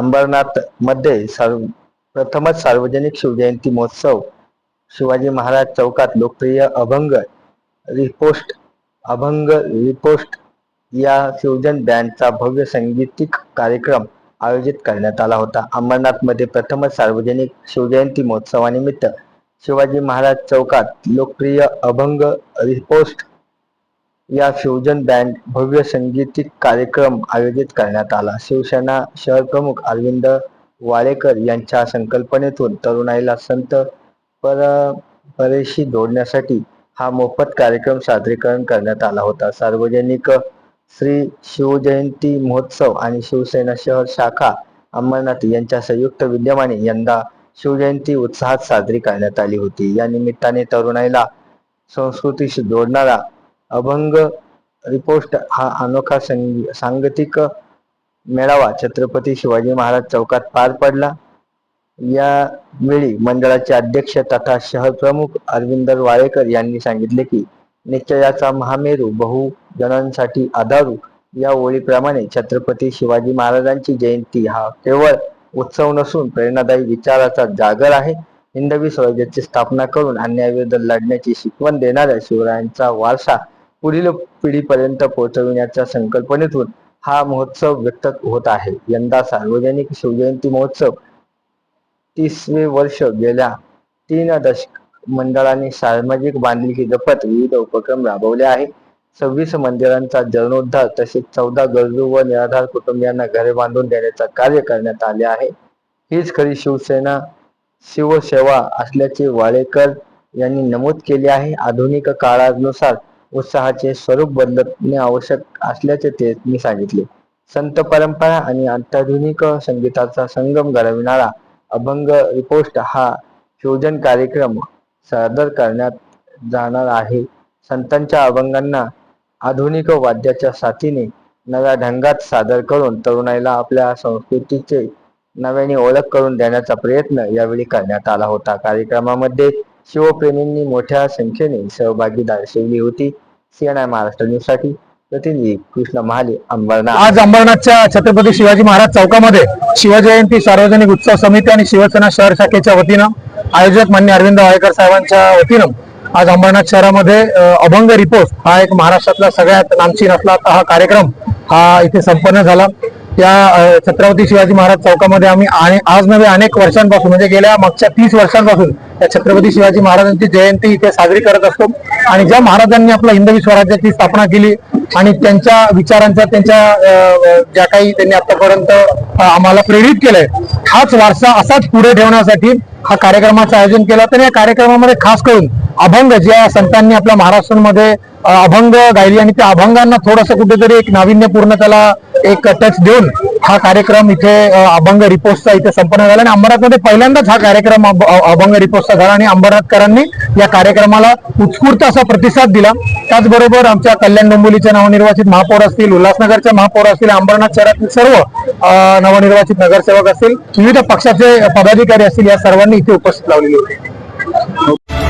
अंबरनाथ मध्ये प्रथमच सार्वजनिक शिवजयंती महोत्सव शिवाजी महाराज चौकात लोकप्रिय अभंग रिपोस्ट या फ्युजन बँडचा भव्य संगीतिक कार्यक्रम आयोजित करण्यात आला होता। अंबरनाथ मध्ये प्रथमच सार्वजनिक शिवजयंती महोत्सवानिमित्त शिवाजी महाराज चौकात लोकप्रिय अभंग रिपोस्ट या फ्युजन बँड भव्य संगीतिक कार्यक्रम आयोजित करण्यात आला। शिवसेना शहर प्रमुख अरविंद वाळेकर यांच्या संकल्पनेतून तरुणाईला संत परंपरेशी जोडण्यासाठी हा मोफत कार्यक्रम सादरीकरण करण्यात आला होता। सार्वजनिक श्री शिवजयंती महोत्सव आणि शिवसेना शहर शाखा अंबरनाथ यांच्या संयुक्त विद्यमाने यंदा शिवजयंती उत्साहात साजरी करण्यात आली होती। या निमित्ताने तरुणाईला संस्कृतीशी जोडणारा अभंग रिपोस्ट हा अनोखा सांगीतिक मेळावा छत्रपती शिवाजी महाराज चौकात पार पडला। यावेळी मंडळाचे अध्यक्ष तथा शहर प्रमुख अरविंद वाळेकर यांनी सांगितले की निश्चयाचा महामेरू बहुजनांसाठी आधारू या ओळीप्रमाणे छत्रपती शिवाजी महाराजांची जयंती हा केवळ उत्सव नसून प्रेरणादायी विचाराचा जागर आहे। हिंदवी स्वराज्याची स्थापना करून अन्यायाविरुद्ध लढण्याची शिकवण देणाऱ्या शिवरायांचा वारसा पुढील पिढीपर्यंत पोहोचविण्याच्या संकल्पनेतून हा महोत्सव व्यक्त होत आहे। यंदा सार्वजनिक शिवजयंती महोत्सव 30वे वर्ष गेल्या 3 दशक मंडळाने सामाजिक बांधिलकी जपत विविध उपक्रम राबवले आहे। 26 मंदिरांचा जीर्णोद्धार तसेच 14 गरजू व निराधार कुटुंबियांना घरे बांधून देण्याचे कार्य करण्यात आले आहे। हीच खरी शिवसेवा असल्याचे वाळेकर यांनी नमूद केले आहे। आधुनिक काळानुसार उत्साहाचे स्वरूप बदलणे आवश्यक असल्याचे त्यांनी सांगितले। संत परंपरा आणि अत्याधुनिक संगीताचा संगम घडविणारा अभंग रिपोस्ट हा फ्युजन कार्यक्रम सादर करण्यात जाणार आहे। संतांच्या अभंगांना आधुनिक वाद्याच्या साथीने नव्या ढंगात सादर करून तरुणाईला आपल्या संस्कृतीचे नव्याने ओळख करून देण्याचा प्रयत्न यावेळी करण्यात आला होता। कार्यक्रमामध्ये शिवप्रेमींनी मोठ्या संख्येने सहभागी दर्शवली होती। सीएनआय महाराष्ट्र न्यूज साठी प्रतिनिधी कृष्ण महाले, अंबरनाथ। आज अंबरनाथच्या छत्रपती शिवाजी महाराज चौकामध्ये शिवजयंती सार्वजनिक उत्सव समिती आणि शिवसेना शहर शाखेच्या वतीनं आयोजक मान्य अरविंद वाळेकर साहेबांच्या वतीनं आज अंबरनाथ शहरामध्ये अभंग रिपोस्ट हा एक महाराष्ट्रातला सगळ्यात नामचीन असला हा कार्यक्रम हा इथे संपन्न झाला। या छत्रपती शिवाजी महाराज चौकामध्ये आम्ही आज नव्हे अनेक वर्षांपासून म्हणजे गेल्या मागच्या 30 वर्षांपासून या छत्रपती शिवाजी महाराजांची जयंती इथे साजरी करत असतो। आणि ज्या महाराजांनी आपल्या हिंदवी स्वराज्याची स्थापना केली आणि त्यांच्या विचारांचा त्यांच्या ज्या काही त्यांनी आतापर्यंत आम्हाला प्रेरित केलंय हाच वारसा असाच पुढे ठेवण्यासाठी हा कार्यक्रमाचं आयोजन केलं। तर या कार्यक्रमामध्ये खास करून अभंग ज्या संतांनी आपल्या महाराष्ट्रामध्ये अभंग गायली आणि त्या अभंगांना थोडंसं कुठेतरी एक नाविन्यपूर्ण त्याला एक टच देऊन हा कार्यक्रम इथे अभंग रिपोस्टचा इथे संपन्न झाला। आणि अंबरनाथमध्ये पहिल्यांदाच हा कार्यक्रम अभंग रिपोस्टचा झाला आणि अंबरनाथकरांनी या कार्यक्रमाला उत्स्फूर्त असा प्रतिसाद दिला। त्याचबरोबर आमच्या कल्याण डोंबिवलीचे नवनिर्वाचित महापौर असतील, उल्हासनगरचे महापौर असतील, अंबरनाथ शहरातील सर्व नवनिर्वाचित नगरसेवक असतील, विविध पक्षाचे पदाधिकारी असतील, या सर्वांनी इथे उपस्थित लावलेले होते।